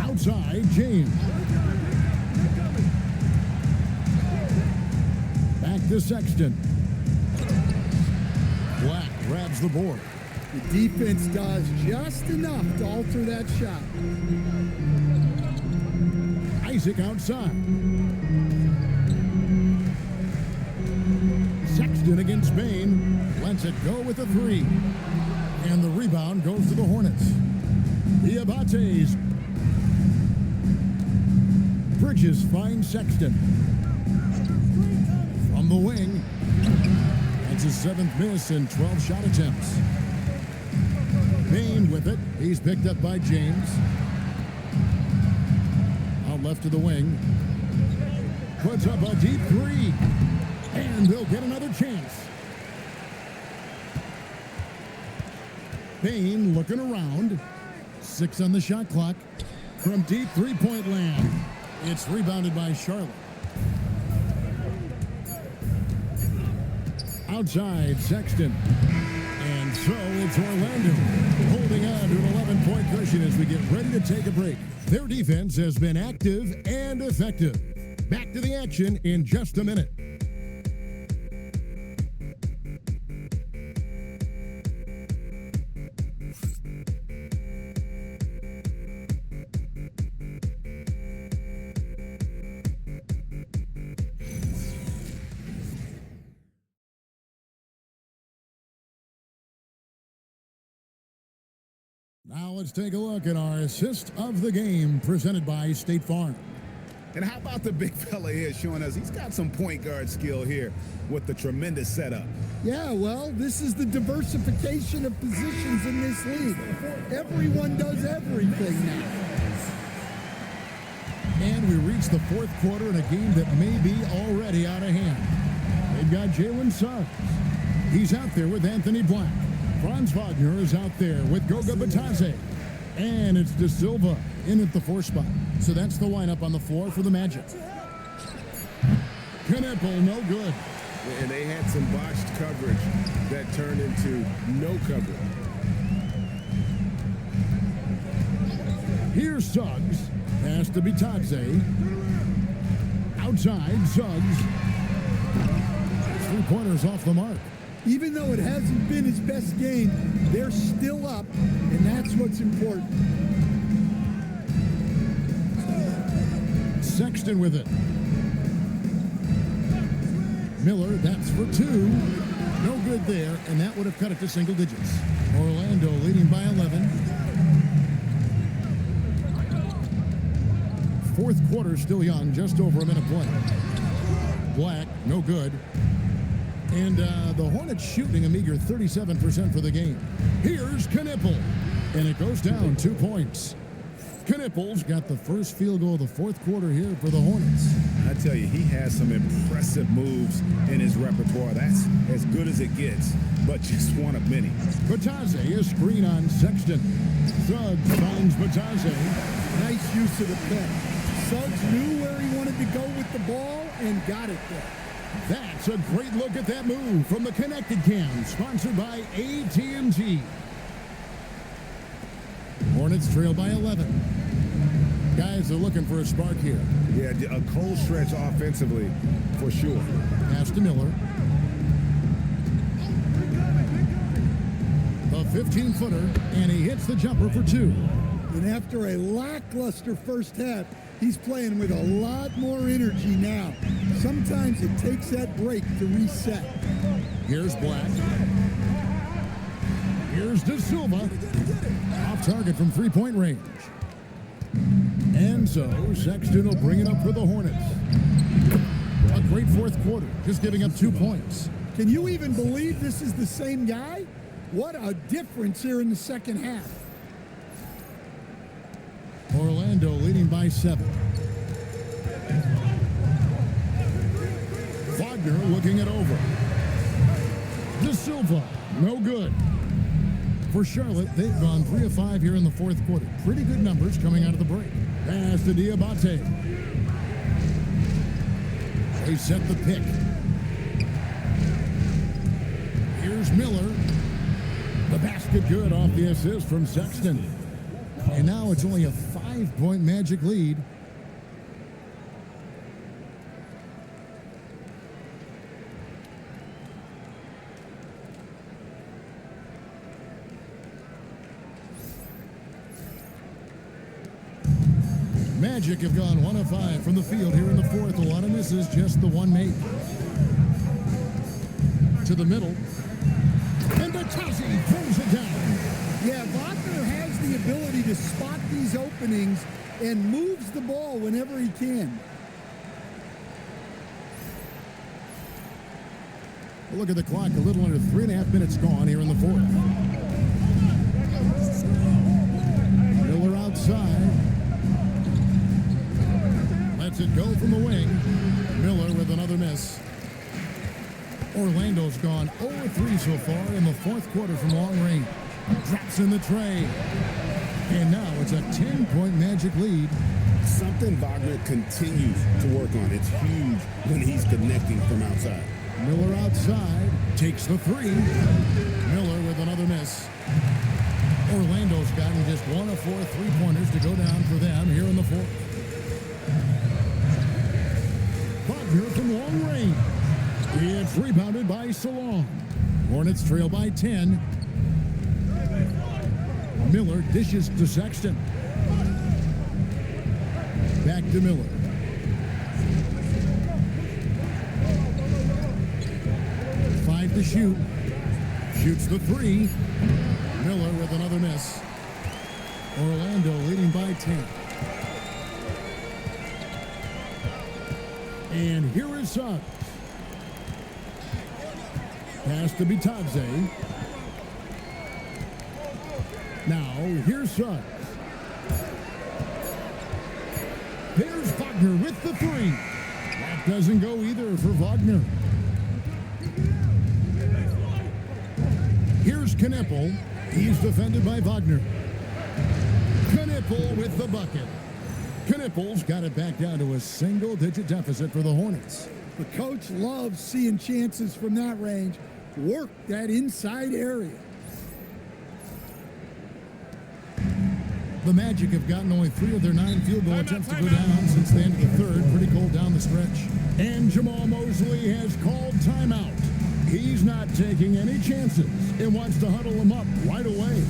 Outside, James. Back to Sexton. Black grabs the board.
The defense does just enough to alter that shot.
Isaac outside. Sexton against Bain. Lets it go with a three. And the rebound goes to the Hornets. Diabates. Bridges finds Sexton. From the wing. That's his 7th miss in 12 shot attempts. Bain with it. He's picked up by James. Out left to the wing. Puts up a deep three. And they'll get another chance. Bain looking around. 6 on the shot clock. From deep three-point land. It's rebounded by Charlotte. Outside, Sexton. And so it's Orlando holding on to an 11-point cushion as we get ready to take a break. Their defense has been active and effective. Back to the action in just a minute. Now let's take a look at our assist of the game presented by State Farm.
And how about the big fella here showing us he's got some point guard skill here with the tremendous setup.
Yeah, well, this is the diversification of positions in this league. Everyone does everything now.
And we reach the fourth quarter in a game that may be already out of hand. They've got Jalen Suggs. He's out there with Anthony Black. Franz Wagner is out there with Goga Batadze. And it's De Silva in at the 4 spot. So that's the lineup on the floor for the Magic. Knipple, no good.
And they had some botched coverage that turned into no coverage.
Here's Suggs. Pass to Batadze. Outside, Suggs. 3-pointers off the mark.
Even though it hasn't been his best game, they're still up, and that's what's important.
Sexton with it. Miller, that's for 2. No good there, and that would have cut it to single digits. Orlando leading by 11. Fourth quarter still young, just over a minute play. Black, no good. And the Hornets shooting a meager 37% for the game. Here's Knipple. And it goes down 2 points. Knipple's got the first field goal of the fourth quarter here for the Hornets.
I tell you, he has some impressive moves in his repertoire. That's as good as it gets, but just one of many.
Batadze, a screen on Sexton. Suggs finds Batadze.
Nice use of the pen. Suggs knew where he wanted to go with the ball and got it there.
That's a great look at that move from the Connected Cam, sponsored by AT&T. Hornets trail by 11. Guys are looking for a spark here.
Yeah, a cold stretch offensively, for sure.
Pass to Miller. The 15-footer, and he hits the jumper for 2.
And after a lackluster first half, he's playing with a lot more energy now. Sometimes it takes that break to reset.
Here's Black. Here's De Silva. Off target from 3-point range. And so Sexton will bring it up for the Hornets. A great fourth quarter, just giving up 2 points.
Can you even believe this is the same guy? What a difference here in the second half.
Orlando leading by 7. Wagner looking it over. De Silva, no good. For Charlotte, they've gone 3 of 5 here in the fourth quarter. Pretty good numbers coming out of the break. Pass to Diabate. They set the pick. Here's Miller. The basket good off the assist from Sexton. And now it's only a 5-point Magic lead. Magic have gone 1 of 5 from the field here in the fourth. A lot of misses, just the one made. To the middle. And Batazzi throws it down.
Yeah, Wagner has the ability to spot these openings and moves the ball whenever he can.
Look at the clock, a little under 3.5 minutes gone here in the fourth. Miller outside. Lets it go from the wing. Miller with another miss. Orlando's gone 0-3 so far in the fourth quarter from long range. Drops in the tray. And now it's a 10-point Magic lead.
Something Wagner continues to work on. It's huge when he's connecting from outside.
Miller outside. Takes the three. Miller with another miss. Orlando's gotten just 1 of 4 3-pointers to go down for them here in the fourth. Wagner from long range. It's rebounded by Salon. Hornets trail by 10. Miller dishes to Sexton. Back to Miller. Five to shoot. Shoots the three. Miller with another miss. Orlando leading by 10. And here is Suggs. Pass to Bitadze. Now, here's Suggs. There's Wagner with the three. That doesn't go either for Wagner. Here's Knippel. He's defended by Wagner. Knippel with the bucket. Knippel's got it back down to a single-digit deficit for the Hornets.
The coach loves seeing chances from that range. Work that inside area.
The Magic have gotten only 3 of their 9 field goal attempts to go down since the end of the third. Pretty cold down the stretch. And Jamal Mosley has called timeout. He's not taking any chances and wants to huddle them up right away.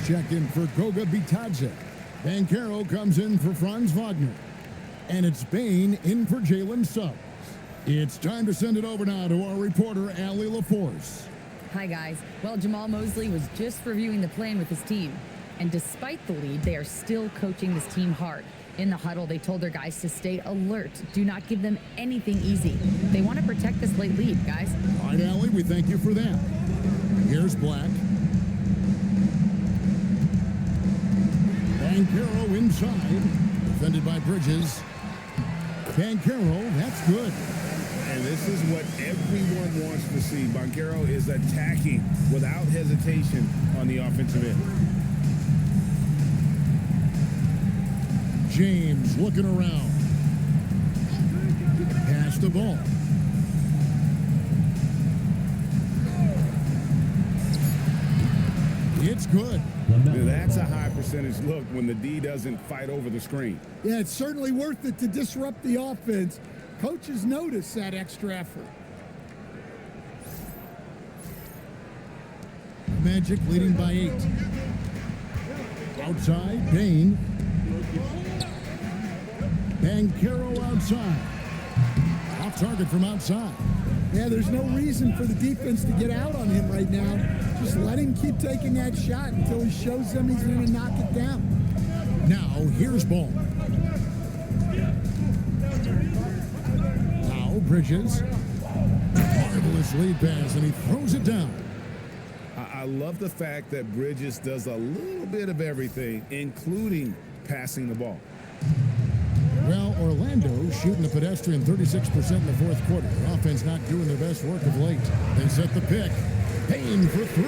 Checked in for Goga Bitadze. Banchero comes in for Franz Wagner. And it's Bain in for Jalen Suggs. It's time to send it over now to our reporter, Allie LaForce.
Hi, guys. Well, Jamal Mosley was just reviewing the plan with his team. And despite the lead, they are still coaching this team hard. In the huddle, they told their guys to stay alert. Do not give them anything easy. They want to protect this late lead, guys.
All right, Allie, we thank you for that. Here's Black. Banchero inside, defended by Bridges. Banchero, that's good.
And this is what everyone wants to see. Banchero is attacking without hesitation on the offensive end.
James looking around. Pass the ball. It's good.
That's a high percentage look when the D doesn't fight over the screen.
Yeah, it's certainly worth it to disrupt the offense. Coaches notice that extra effort.
Magic leading by 8. Outside, Bain. Banchero outside. Off target from outside.
Yeah, there's no reason for the defense to get out on him right now. Just let him keep taking that shot until he shows them he's going to knock it down.
Now, here's ball. Now, Bridges. Marvelous lead pass, and he throws it down.
I love the fact that Bridges does a little bit of everything, including passing the ball.
Well, Orlando shooting the pedestrian 36% in the fourth quarter. Their offense not doing their best work of late. They set the pick. Payne for 3.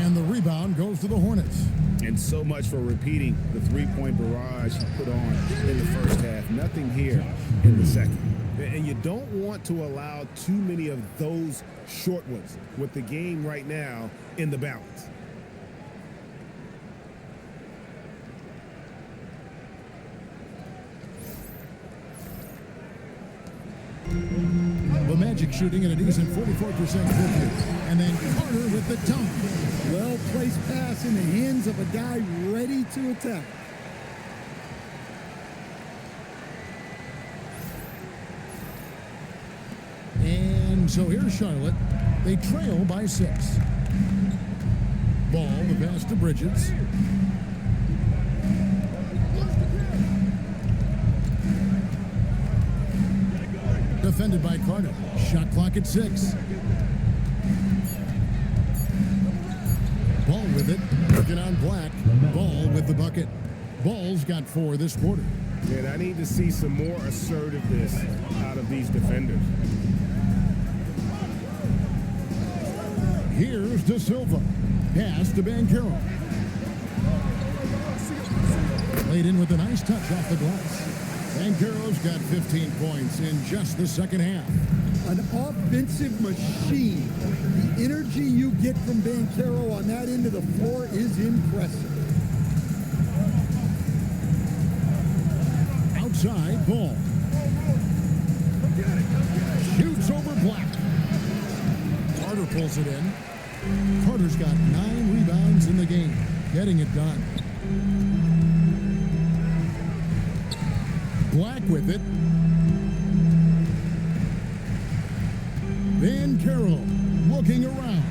And the rebound goes to the Hornets.
And so much for repeating the three-point barrage he put on in the first half. Nothing here in the second. And you don't want to allow too many of those short ones with the game right now in the balance.
The Magic shooting at a decent 44% clip. And then Carter with the dunk.
Well-placed pass in the hands of a guy ready to attack.
And so here's Charlotte. They trail by 6. Ball, the pass to Bridges. Defended by Carter. Shot clock at 6. Ball with it. Working on Black. Ball with the bucket. Ball's got 4 this quarter.
And I need to see some more assertiveness out of these defenders.
Here's De Silva. Pass to Banchero. Laid in with a nice touch off the glass. Banchero's got 15 points in just the second half.
An offensive machine. The energy you get from Banchero on that end of the floor is impressive.
Outside, Ball. Shoots over Black. Carter pulls it in. Carter's got 9 rebounds in the game, getting it done. Black with it. Banchero looking around.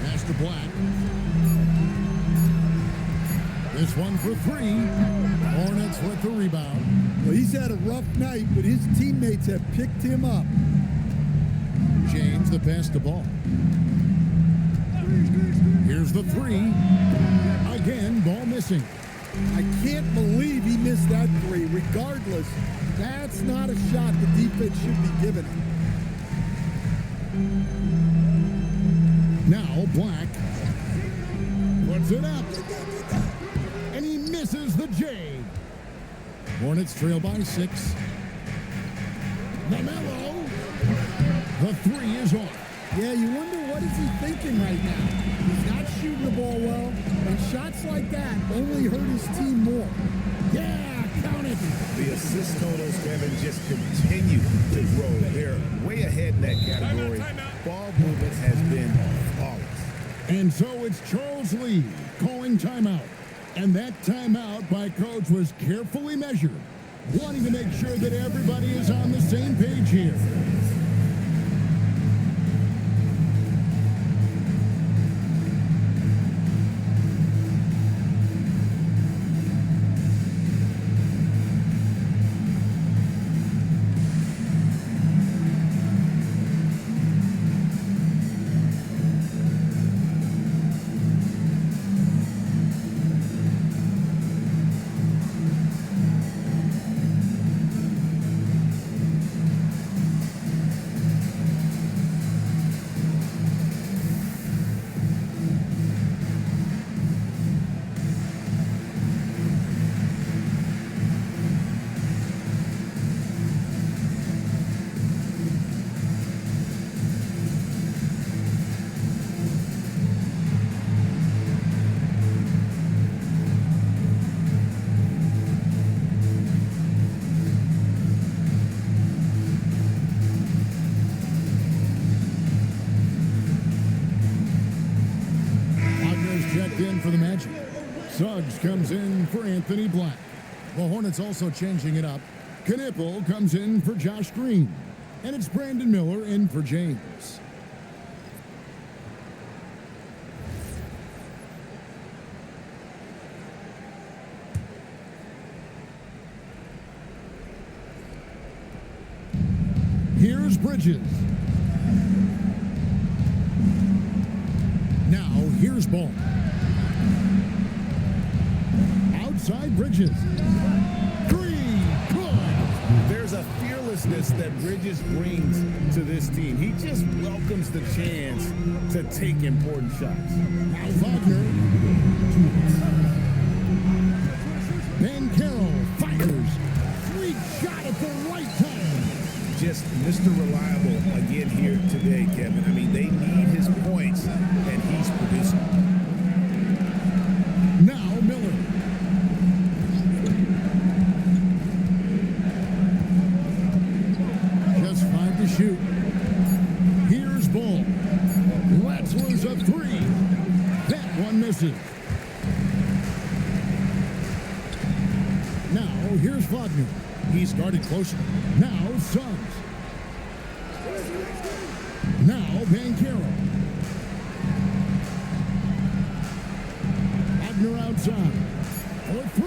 Pass to Black. This one for 3. Hornets with the rebound.
Well, he's had a rough night, but his teammates have picked him up.
James the pass to Ball. Here's the 3. Again, Ball missing.
I can't believe he missed that 3. Regardless, that's not a shot the defense should be giving him.
Now Black puts it up. And he misses the J. Hornets trail by 6. LaMelo. The 3 is off.
Yeah, you wonder what is he thinking right now. He's not shooting the ball well, and shots like that only hurt his team more.
Yeah, count it.
The assist totals, Kevin, just continue to grow. They're way ahead in that category. Ball movement has been flawless.
And so it's Charles Lee calling timeout. And that timeout by Coach was carefully measured, wanting to make sure that everybody is on the same page here. Suggs comes in for Anthony Black. The Hornets also changing it up. Knipple comes in for Josh Green. And it's Brandon Miller in for James. Here's Bridges. Now here's Ball. Outside Bridges. Three, good.
There's a fearlessness that Bridges brings to this team. He just welcomes the chance to take important shots.
Now Wagner. Carroll fires. Sweet shot at the right time.
Just Mr. Reliable again here today, Kevin. I mean, they need his points, and he's producing.
Now Miller. Just 5 to shoot. Here's Ball. Wetzler's a 3. That one misses. Now here's Wagner. He's guarded closer. Now Suggs. Now Banchero. Wagner outside. For 3.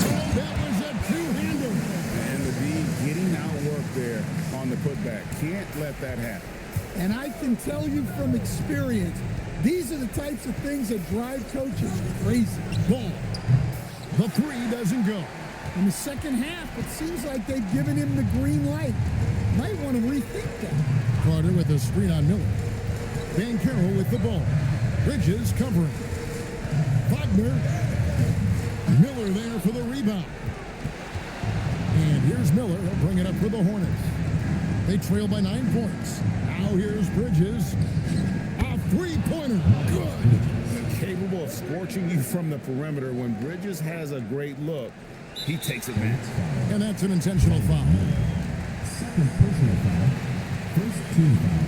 Oh, that was a two-hander.
And the D getting outworked there on the putback. Can't let that happen.
And I can tell you from experience, these are the types of things that drive coaches crazy.
Ball. The 3 doesn't go.
In the second half, it seems like they've given him the green light. Might want to rethink that.
Carter with a screen on Miller. Banchero with the ball. Bridges covering. Wagner. Miller there for the rebound. And here's Miller. He'll bring it up for the Hornets. They trail by 9 points. Now here's Bridges. A three-pointer. Good.
Capable of scorching you from the perimeter. When Bridges has a great look, he takes advantage.
And that's an intentional foul.
Second personal foul. First team foul.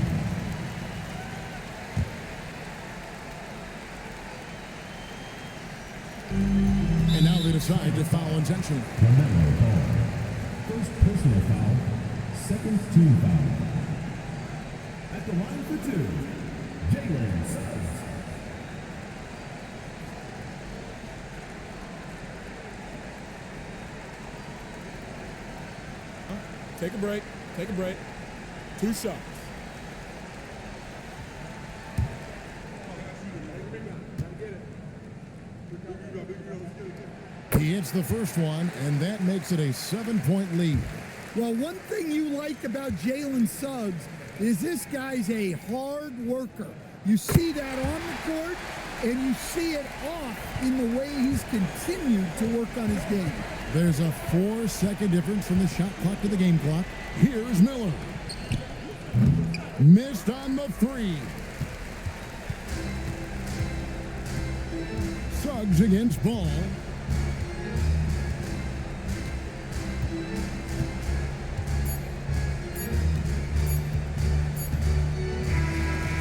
And now they decide to foul intentionally.
Carmelo Ball. First personal foul. Second team foul. At the line for 2, Jalen Suggs.
Take a break. Take a break. 2 shots.
He hits the first one, and that makes it a 7-point lead.
Well, one thing you like about Jalen Suggs is this guy's a hard worker. You see that on the court, and you see it off in the way he's continued to work on his game.
There's a 4-second difference from the shot clock to the game clock. Here's Miller. Missed on the 3. Suggs against Ball.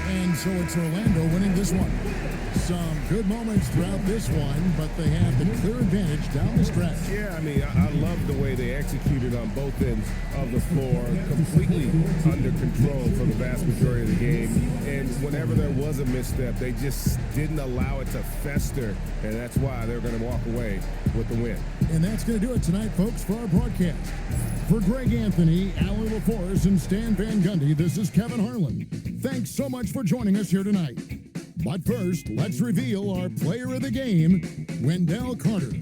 And so it's Orlando winning this one. Some good moments throughout this one, but they have the clear advantage down the stretch.
Yeah, I mean, I love the way they executed on both ends of the floor, completely under control for the vast majority of the game. And whenever there was a misstep, they just didn't allow it to fester, and that's why they're going to walk away with the win.
And that's going to do it tonight, folks, for our broadcast. For Greg Anthony, Alan LaForest, and Stan Van Gundy, this is Kevin Harlan. Thanks so much for joining us here tonight. But first, let's reveal our player of the game, Wendell Carter.